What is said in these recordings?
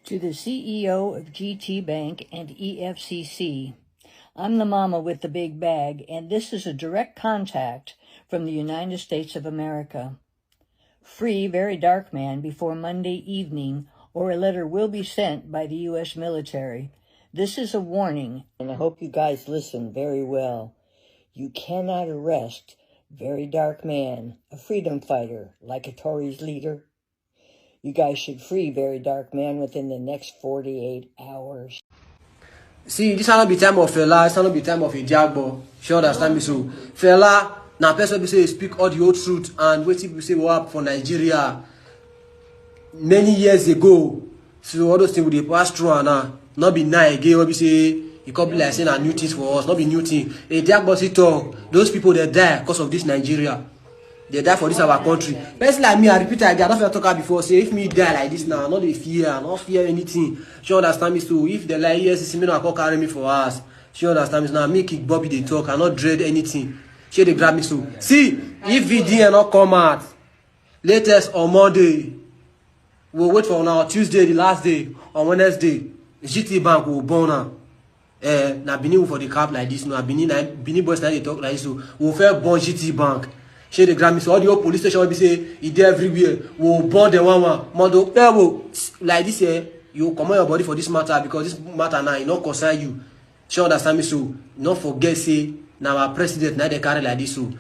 To the CEO of GT Bank and Efcc, I'm the mama with the big bag, and this is a direct contact from the United States of America. Free Verydarkman before Monday evening, or a letter will be sent by the U.S. military. This is a warning, and I hope you guys listen very well. You cannot arrest Verydarkman, a freedom fighter, like a Tories leader. You guys should free Verydarkman within the next 48 hours. See, this will not be time of fella, this will not be time of a jagbo. Sure, understand me so. Fella, now person people say speak all the old truth and what people say what happened for Nigeria many years ago. So all those things we pass through and not be nice again. What we say it could be like saying a new things for us, not be new thing. A jagbo talk. Those people they die because of this Nigeria. They die for this our country. Person like me, I repeat again, I don't feel talk before. Say if me die like this now, not the fear, not fear anything. She understand me so. If they like yes, me no carry me for us. She understand me so. Now me kick Bobby they talk, I not dread anything. She they grab me so. See, if VDN not come out, latest on Monday, we'll wait for now Tuesday, the last day, on Wednesday, GT Bank will burn now. Now Benin for the cap like this. Now Benin boys now they talk like this. So we'll fair burn GT Bank. Share the Grammy, so all the old police station will be say it there everywhere. We'll burn the one. Mondo, like this here, you come on your body for this matter because this matter now, it not concern you. Sure understand me so. Not forget say now our president now they carry like this so.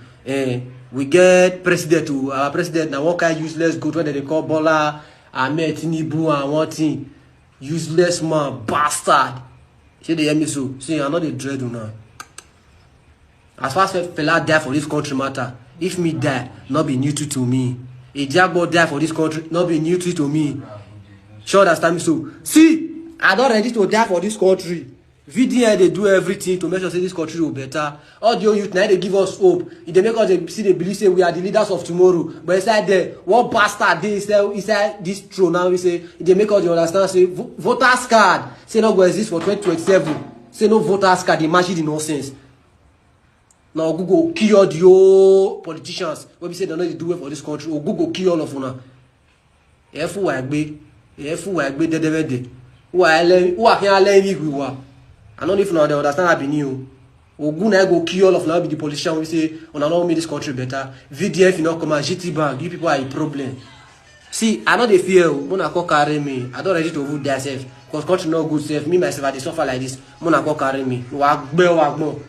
We get president to our president now one kind useless good when they call Bola, Ahmed Tinubu and one thing useless man bastard. Share they hear me so. See, I'm not a dread now. As far as fella die for this country matter. If me die, not be neutral to me. A jaguar die for this country, not be neutral to me. Sure understand me so. See, I don't ready to die for this country. VDN they do everything to make sure say this country will better. All the youth now they give us hope. If they make us they believe say we are the leaders of tomorrow. But inside there, one bastard they inside this throne now we say they make us understand say voters card say not go exist for 2027. Say no voters card, they imagine the nonsense. Now Google kill all the old politicians. When we say they know they do it for this country, or Google kill all of them. Who are I don't even know they understand that be new. Or go kill all of them be the politician. We say on allow me this country better. VDF you know come and GT Bank. You people are a problem. See, I know they fear. Mona go carry me. I don't ready to vote themselves because country not good safe. Me myself I dey suffer like this. Mona go carry me. Wagbo.